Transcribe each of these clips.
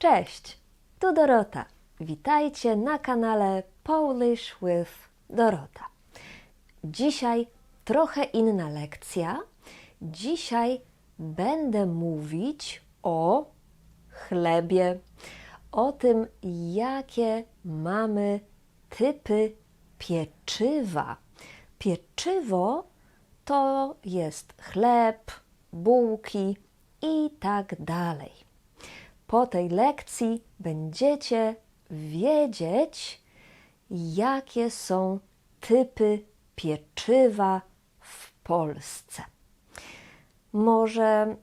Cześć, tu Dorota. Witajcie na kanale Polish with Dorota. Dzisiaj trochę inna lekcja. Dzisiaj będę mówić o chlebie, o tym, jakie mamy typy pieczywa. Pieczywo to jest chleb, bułki i tak dalej. Po tej lekcji będziecie wiedzieć, jakie są typy pieczywa w Polsce. Może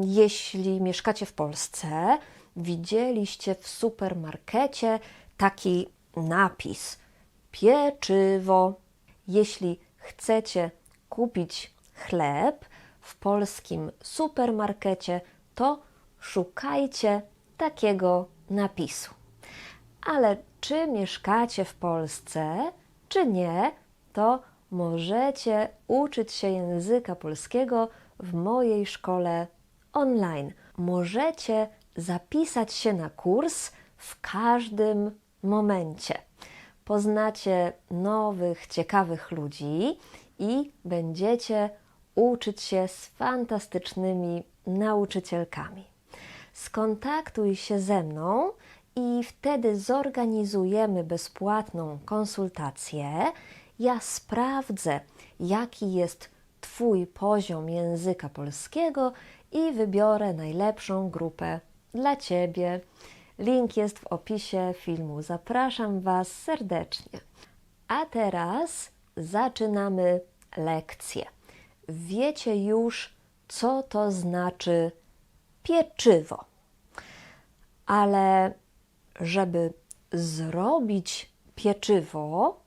jeśli mieszkacie w Polsce, widzieliście w supermarkecie taki napis pieczywo. Jeśli chcecie kupić chleb w polskim supermarkecie, to szukajcie takiego napisu. Ale czy mieszkacie w Polsce, czy nie, to możecie uczyć się języka polskiego w mojej szkole online. Możecie zapisać się na kurs w każdym momencie. Poznacie nowych, ciekawych ludzi i będziecie uczyć się z fantastycznymi nauczycielkami. Skontaktuj się ze mną i wtedy zorganizujemy bezpłatną konsultację. Ja sprawdzę, jaki jest Twój poziom języka polskiego i wybiorę najlepszą grupę dla Ciebie. Link jest w opisie filmu. Zapraszam Was serdecznie. A teraz zaczynamy lekcję. Wiecie już, co to znaczy pieczywo. Ale żeby zrobić pieczywo,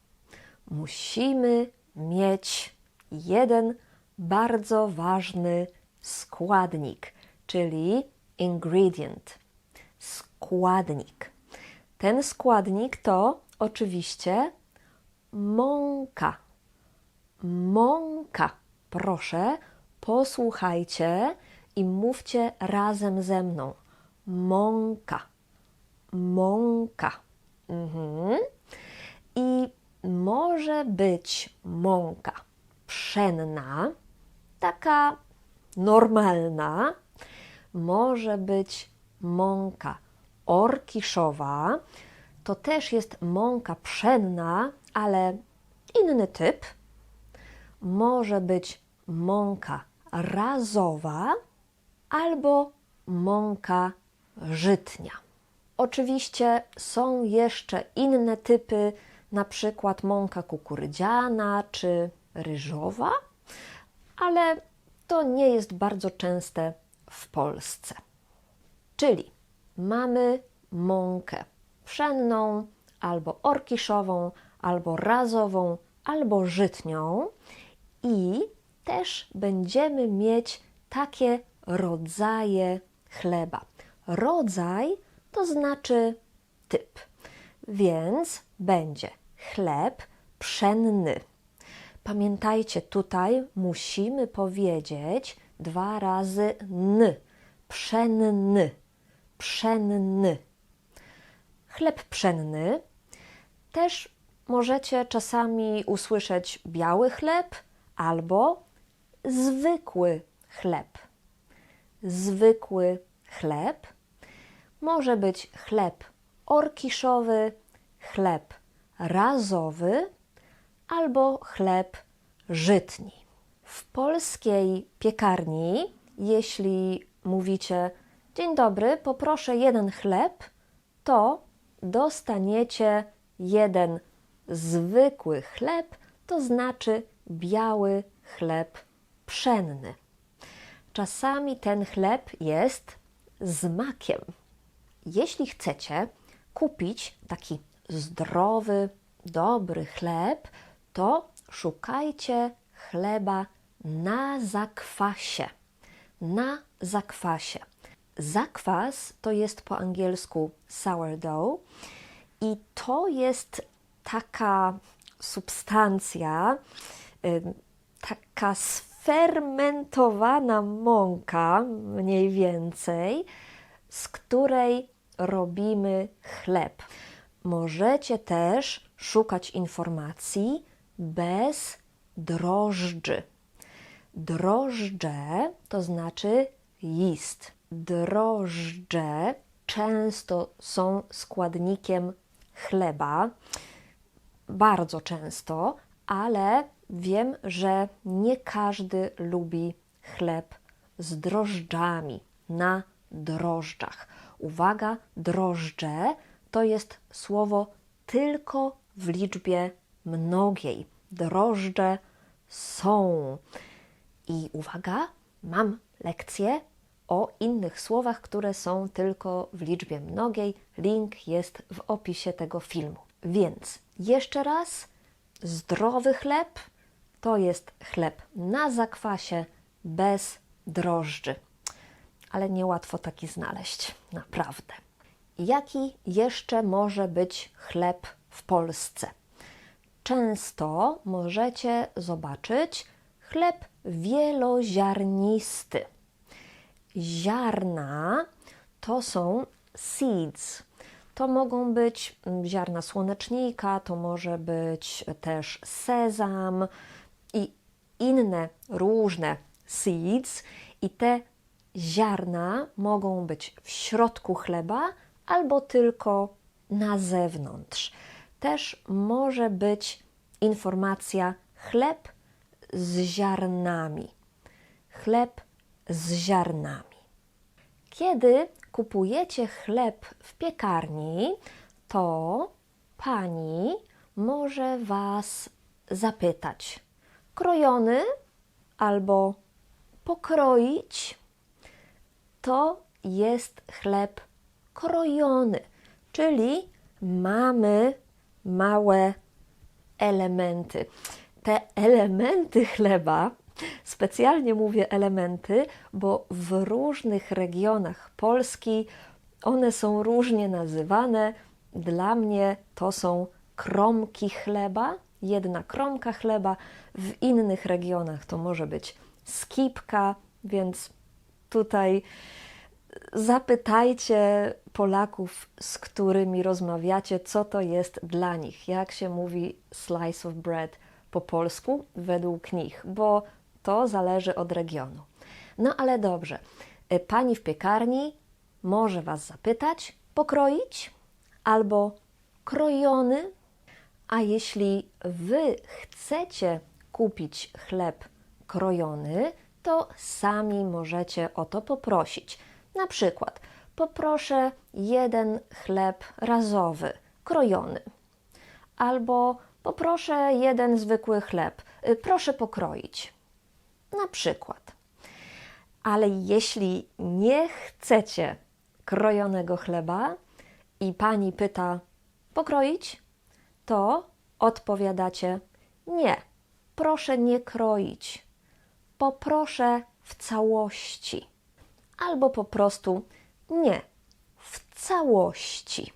musimy mieć jeden bardzo ważny składnik, czyli ingredient, składnik. Ten składnik to oczywiście mąka. Mąka. Proszę, posłuchajcie i mówcie razem ze mną. Mąka. Mąka. I może być mąka pszenna, taka normalna. Może być mąka orkiszowa. To też jest mąka pszenna, ale inny typ. Może być mąka razowa albo mąka żytnia. Oczywiście są jeszcze inne typy, na przykład mąka kukurydziana czy ryżowa, ale to nie jest bardzo częste w Polsce. Czyli mamy mąkę pszenną, albo orkiszową, albo razową, albo żytnią i też będziemy mieć takie rodzaje chleba. Rodzaj to znaczy typ, więc będzie chleb pszenny. Pamiętajcie, tutaj musimy powiedzieć 2 razy n. Pszenny, pszenny. Chleb pszenny. Też możecie czasami usłyszeć biały chleb albo zwykły chleb. Zwykły chleb. Może być chleb orkiszowy, chleb razowy albo chleb żytni. W polskiej piekarni, jeśli mówicie dzień dobry, poproszę jeden chleb, to dostaniecie jeden zwykły chleb, to znaczy biały chleb pszenny. Czasami ten chleb jest z makiem. Jeśli chcecie kupić taki zdrowy, dobry chleb, to szukajcie chleba na zakwasie. Na zakwasie. Zakwas to jest po angielsku sourdough i to jest taka substancja, taka sfermentowana mąka mniej więcej, z której robimy chleb. Możecie też szukać informacji bez drożdży. Drożdże to znaczy yeast. Drożdże często są składnikiem chleba, bardzo często, ale wiem, że nie każdy lubi chleb z drożdżami, na drożdżach. Uwaga, drożdże to jest słowo tylko w liczbie mnogiej. Drożdże są. I uwaga, mam lekcję o innych słowach, które są tylko w liczbie mnogiej. Link jest w opisie tego filmu. Więc jeszcze raz, zdrowy chleb to jest chleb na zakwasie bez drożdży. Ale niełatwo taki znaleźć, naprawdę. Jaki jeszcze może być chleb w Polsce? Często możecie zobaczyć chleb wieloziarnisty. Ziarna to są seeds. To mogą być ziarna słonecznika, to może być też sezam i inne różne seeds. I te ziarna mogą być w środku chleba albo tylko na zewnątrz. Też może być informacja chleb z ziarnami. Chleb z ziarnami. Kiedy kupujecie chleb w piekarni, to pani może Was zapytać: krojony albo pokroić? To jest chleb krojony, czyli mamy małe elementy. Te elementy chleba, specjalnie mówię elementy, bo w różnych regionach Polski one są różnie nazywane. Dla mnie to są kromki chleba, jedna kromka chleba. W innych regionach to może być skipka, więc tutaj zapytajcie Polaków, z którymi rozmawiacie, co to jest dla nich, jak się mówi slice of bread po polsku według nich, bo to zależy od regionu. No ale dobrze, pani w piekarni może Was zapytać: pokroić albo krojony? A jeśli Wy chcecie kupić chleb krojony, to sami możecie o to poprosić. Na przykład poproszę jeden chleb razowy, krojony. Albo poproszę jeden zwykły chleb, proszę pokroić. Na przykład. Ale jeśli nie chcecie krojonego chleba i pani pyta: pokroić? To odpowiadacie: nie, proszę nie kroić. Poproszę w całości. Albo po prostu nie, w całości.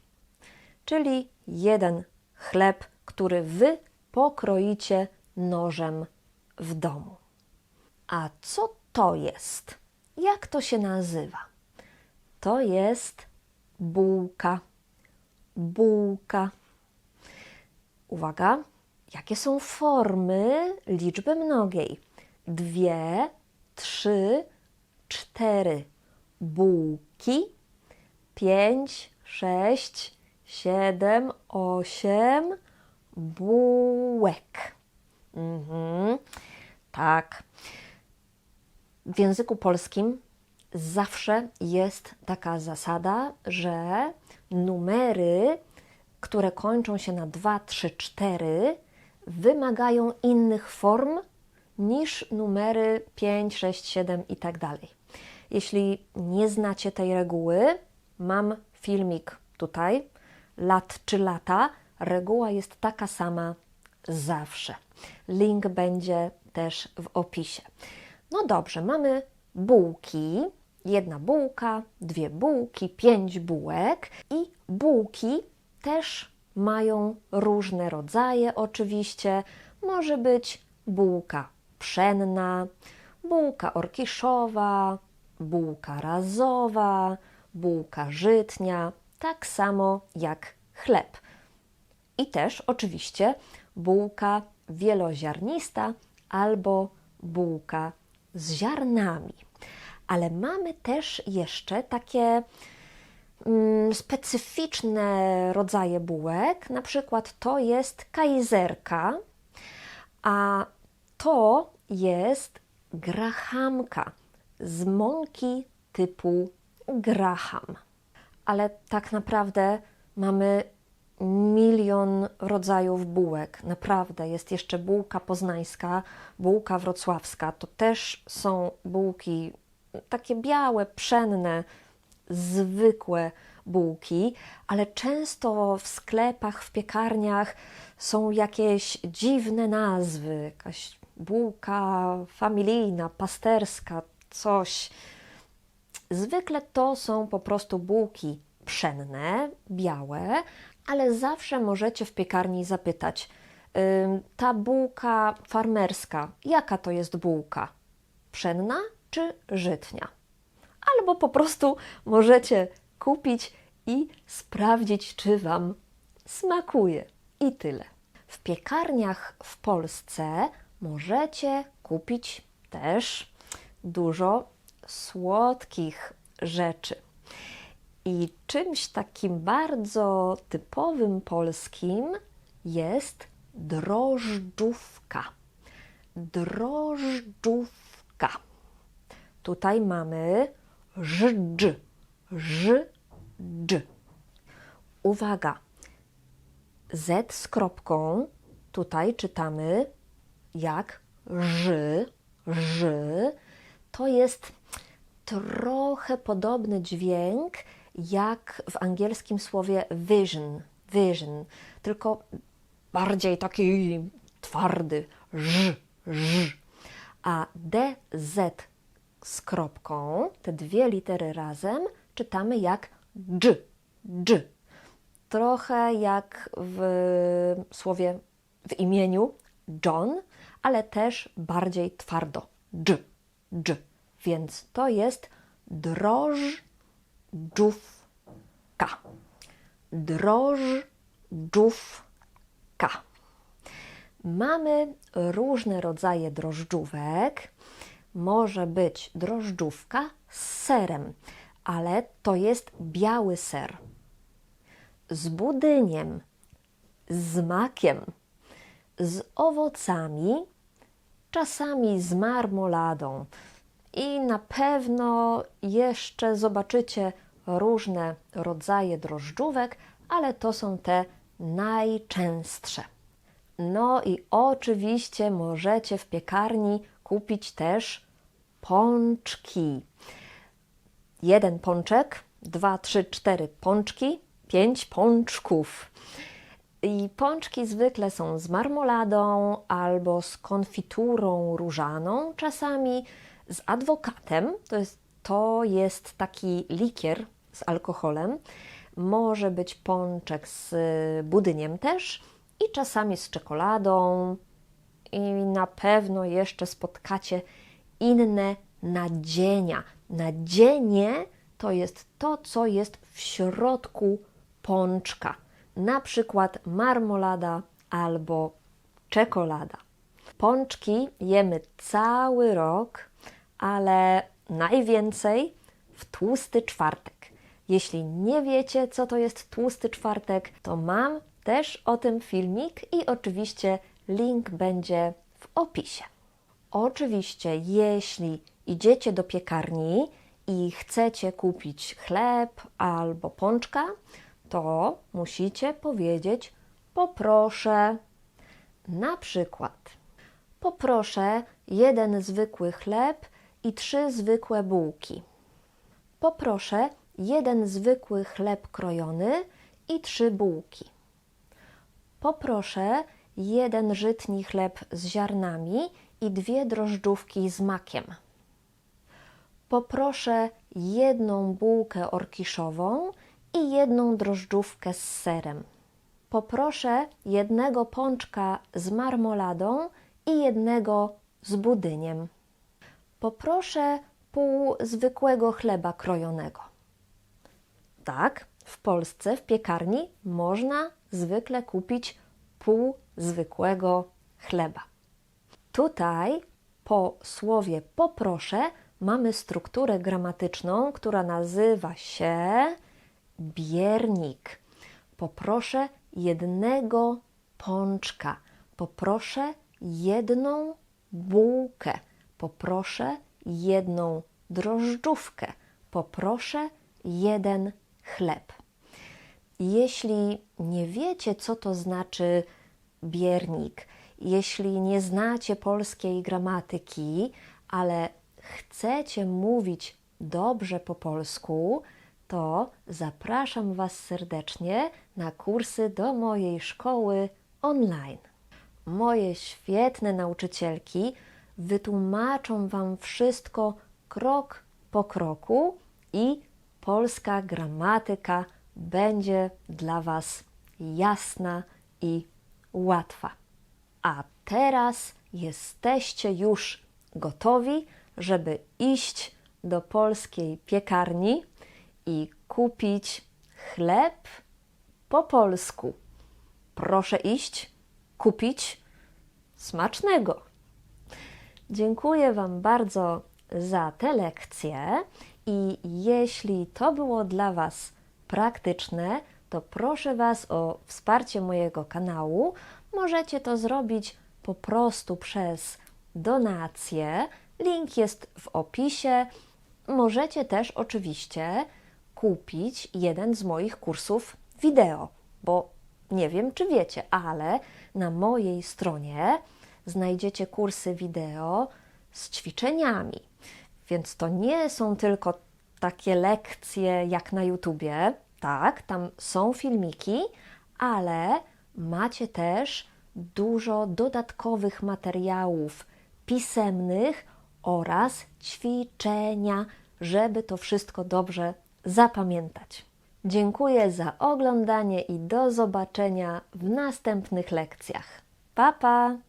Czyli jeden chleb, który Wy pokroicie nożem w domu. A co to jest? Jak to się nazywa? To jest bułka. Bułka. Uwaga, jakie są formy liczby mnogiej? 2, 3, 4 bułki, 5, 6, 7, 8 bułek. Tak. W języku polskim zawsze jest taka zasada, że numery, które kończą się na 2, 3, 4, wymagają innych form niż numery 5, 6, 7 i tak dalej. Jeśli nie znacie tej reguły, mam filmik tutaj, lat czy lata. Reguła jest taka sama zawsze. Link będzie też w opisie. No dobrze, mamy bułki. Jedna bułka, 2 bułki, 5 bułek. I bułki też mają różne rodzaje oczywiście. Może być bułka pszenna, bułka orkiszowa, bułka razowa, bułka żytnia, tak samo jak chleb. I też oczywiście bułka wieloziarnista albo bułka z ziarnami. Ale mamy też jeszcze takie specyficzne rodzaje bułek, na przykład to jest kajzerka, a to jest grahamka z mąki typu graham. Ale tak naprawdę mamy milion rodzajów bułek. Naprawdę jest jeszcze bułka poznańska, bułka wrocławska. To też są bułki takie białe, pszenne, zwykłe bułki, ale często w sklepach, w piekarniach są jakieś dziwne nazwy, jakaś bułka familijna, pasterska, coś. Zwykle to są po prostu bułki pszenne, białe, ale zawsze możecie w piekarni zapytać, ta bułka farmerska, jaka to jest bułka? Pszenna czy żytnia? Albo po prostu możecie kupić i sprawdzić, czy Wam smakuje. I tyle. W piekarniach w Polsce możecie kupić też dużo słodkich rzeczy. I czymś takim bardzo typowym polskim jest drożdżówka. Drożdżówka. Tutaj mamy żdż, żdż. Uwaga, Z z kropką tutaj czytamy jak ży, ży. To jest trochę podobny dźwięk jak w angielskim słowie vision, vision, tylko bardziej taki twardy, ż, ż. A DZ z kropką, te dwie litery razem, czytamy jak dż, dż. Trochę jak w słowie, w imieniu John, ale też bardziej twardo, dż, dż. Więc to jest drożdżówka. Drożdżówka. Mamy różne rodzaje drożdżówek. Może być drożdżówka z serem, ale to jest biały ser. Z budyniem, z makiem, z owocami, czasami z marmoladą. I na pewno jeszcze zobaczycie różne rodzaje drożdżówek, ale to są te najczęstsze. No i oczywiście możecie w piekarni kupić też pączki. 1 pączek, 2, 3, 4 pączki, 5 pączków. I pączki zwykle są z marmoladą albo z konfiturą różaną, czasami z adwokatem. To jest taki likier z alkoholem. Może być pączek z budyniem też i czasami z czekoladą. I na pewno jeszcze spotkacie inne nadzienia. Nadzienie to jest to, co jest w środku pączka. Na przykład marmolada albo czekolada. Pączki jemy cały rok, ale najwięcej w tłusty czwartek. Jeśli nie wiecie, co to jest tłusty czwartek, to mam też o tym filmik i oczywiście link będzie w opisie. Oczywiście, jeśli idziecie do piekarni i chcecie kupić chleb albo pączka, to musicie powiedzieć poproszę. Na przykład poproszę 1 zwykły chleb i 3 zwykłe bułki. Poproszę 1 zwykły chleb krojony i 3 bułki. Poproszę 1 żytni chleb z ziarnami i 2 drożdżówki z makiem. Poproszę 1 bułkę orkiszową i 1 drożdżówkę z serem. Poproszę 1 pączka z marmoladą i 1 z budyniem. Poproszę pół zwykłego chleba krojonego. Tak, w Polsce w piekarni można zwykle kupić pół zwykłego chleba. Tutaj po słowie poproszę mamy strukturę gramatyczną, która nazywa się biernik. Poproszę jednego pączka. Poproszę jedną bułkę. Poproszę jedną drożdżówkę. Poproszę jeden chleb. Jeśli nie wiecie, co to znaczy biernik, jeśli nie znacie polskiej gramatyki, ale chcecie mówić dobrze po polsku, to zapraszam Was serdecznie na kursy do mojej szkoły online. Moje świetne nauczycielki wytłumaczą Wam wszystko krok po kroku i polska gramatyka będzie dla Was jasna i łatwa. A teraz jesteście już gotowi, żeby iść do polskiej piekarni i kupić chleb po polsku. Proszę iść, kupić smacznego. Dziękuję Wam bardzo za tę lekcję i jeśli to było dla Was praktyczne, to proszę Was o wsparcie mojego kanału. Możecie to zrobić po prostu przez donację. Link jest w opisie. Możecie też oczywiście kupić jeden z moich kursów wideo, bo nie wiem, czy wiecie, ale na mojej stronie znajdziecie kursy wideo z ćwiczeniami. Więc to nie są tylko takie lekcje jak na YouTubie. Tak, tam są filmiki, ale macie też dużo dodatkowych materiałów pisemnych oraz ćwiczenia, żeby to wszystko dobrze zapamiętać. Dziękuję za oglądanie i do zobaczenia w następnych lekcjach. Pa, pa!